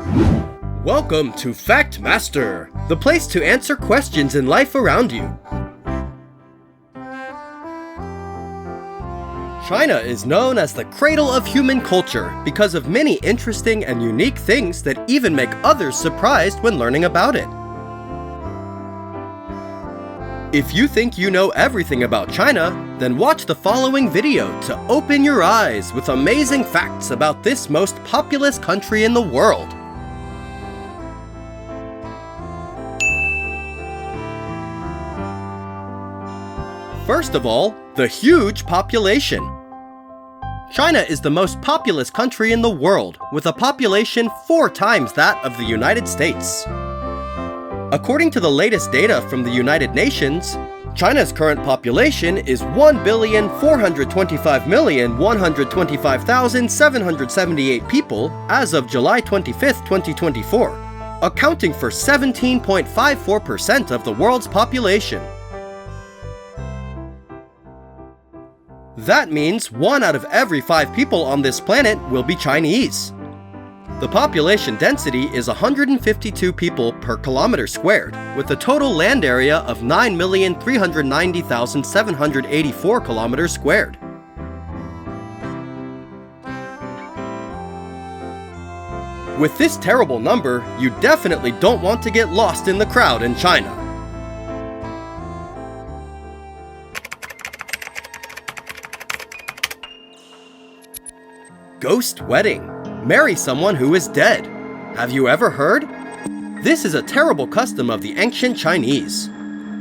Welcome to Fact Master, the place to answer questions in life around you. China is known as the cradle of human culture because of many interesting and unique things that even make others surprised when learning about it. If you think you know everything about China, then watch the following video to open your eyes with amazing facts about this most populous country in the world. First of all, the huge population. China is the most populous country in the world, with a population 4 times that of the United States. According to the latest data from the United Nations, China's current population is 1,425,125,778 people as of July 25, 2024, accounting for 17.54% of the world's population. That means 1 out of every 5 people on this planet will be Chinese. The population density is 152 people per kilometer squared, with a total land area of 9,390,784 kilometers squared. With this terrible number, you definitely don't want to get lost in the crowd in China. Ghost wedding. Marry someone who is dead. Have you ever heard? This is a terrible custom of the ancient Chinese.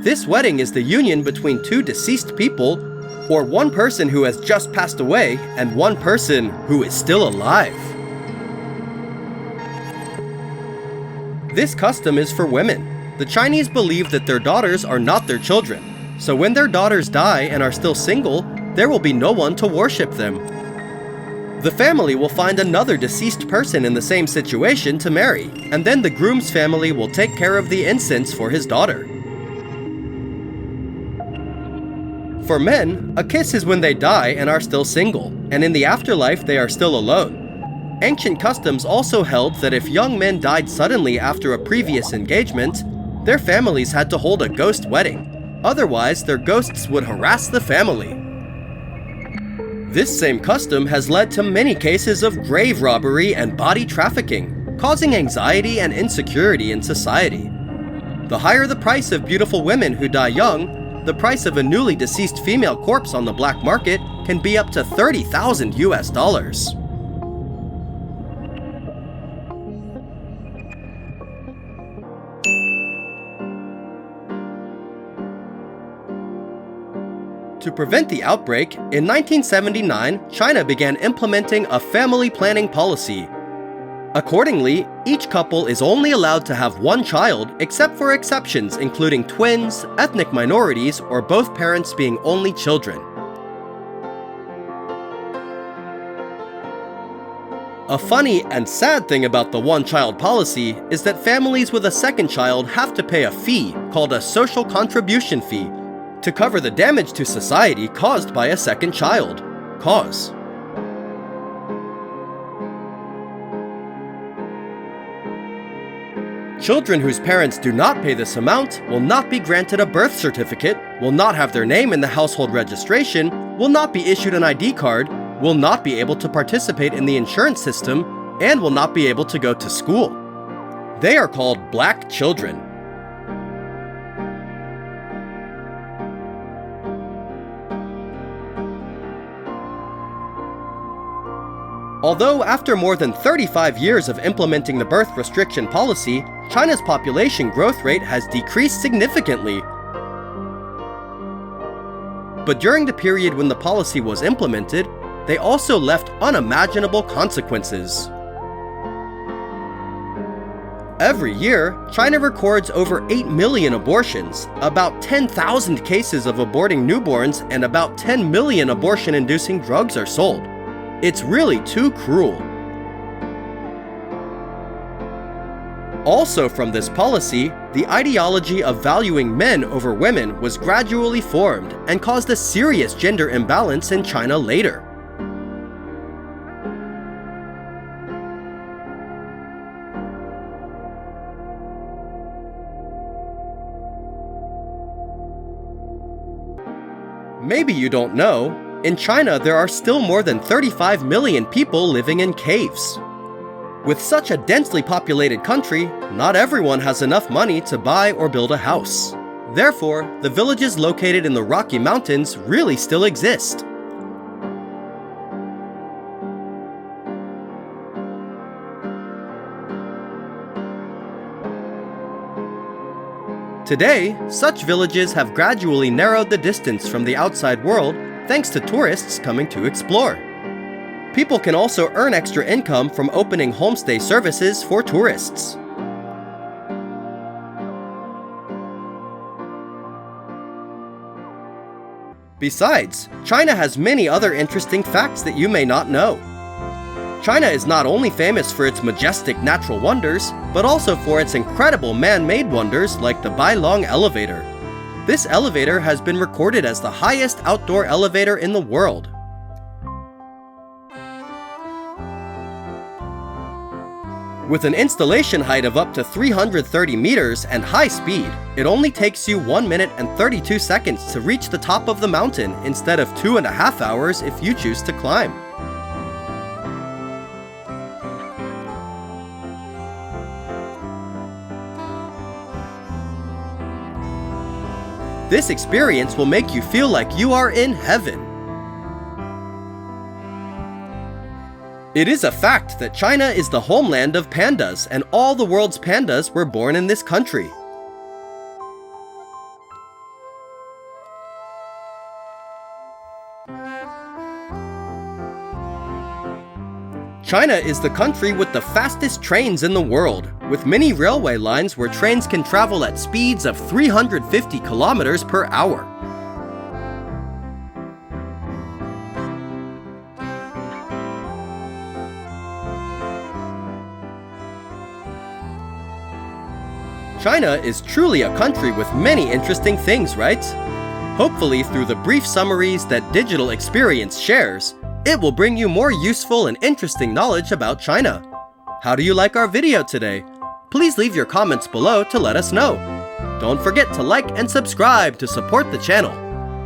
This wedding is the union between 2 deceased people, or one person who has just passed away and one person who is still alive. This custom is for women. The Chinese believe that their daughters are not their children, so when their daughters die and are still single, there will be no one to worship them. The family will find another deceased person in the same situation to marry, and then the groom's family will take care of the incense for his daughter. For men, a kiss is when they die and are still single, and in the afterlife they are still alone. Ancient customs also held that if young men died suddenly after a previous engagement, their families had to hold a ghost wedding. Otherwise, their ghosts would harass the family. This same custom has led to many cases of grave robbery and body trafficking, causing anxiety and insecurity in society. The higher the price of beautiful women who die young, the price of a newly deceased female corpse on the black market can be up to $30,000 US. To prevent the outbreak, in 1979, China began implementing a family planning policy. Accordingly, each couple is only allowed to have 1 child, except for exceptions including twins, ethnic minorities, or both parents being only children. A funny and sad thing about the 1-child policy is that families with a second child have to pay a fee called a social contribution fee to cover the damage to society caused by a second child. Children whose parents do not pay this amount will not be granted a birth certificate, will not have their name in the household registration, will not be issued an ID card, will not be able to participate in the insurance system, and will not be able to go to school. They are called black children. Although after more than 35 years of implementing the birth restriction policy, China's population growth rate has decreased significantly. But during the period when the policy was implemented, they also left unimaginable consequences. Every year, China records over 8 million abortions, about 10,000 cases of aborting newborns, and about 10 million abortion-inducing drugs are sold. It's really too cruel. Also from this policy, the ideology of valuing men over women was gradually formed and caused a serious gender imbalance in China later. Maybe you don't know, in China there are still more than 35 million people living in caves. With such a densely populated country, not everyone has enough money to buy or build a house. Therefore, the villages located in the Rocky Mountains really still exist. Today, such villages have gradually narrowed the distance from the outside world thanks to tourists coming to explore. People can also earn extra income from opening homestay services for tourists. Besides, China has many other interesting facts that you may not know. China is not only famous for its majestic natural wonders, but also for its incredible man-made wonders like the Bailong elevator. This elevator has been recorded as the highest outdoor elevator in the world. With an installation height of up to 330 meters and high speed, it only takes you 1 minute and 32 seconds to reach the top of the mountain instead of 2.5 hours if you choose to climb. This experience will make you feel like you are in heaven. It is a fact that China is the homeland of pandas, and all the world's pandas were born in this country. China is the country with the fastest trains in the world, with many railway lines where trains can travel at speeds of 350 kilometers per hour. China is truly a country with many interesting things, right? Hopefully, through the brief summaries that Digital Experience shares, it will bring you more useful and interesting knowledge about China. How do you like our video today? Please leave your comments below to let us know. Don't forget to like and subscribe to support the channel.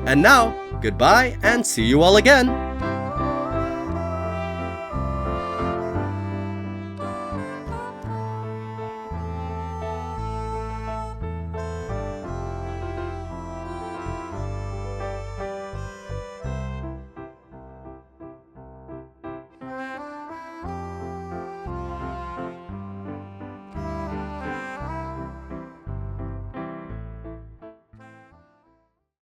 And now, goodbye and see you all again!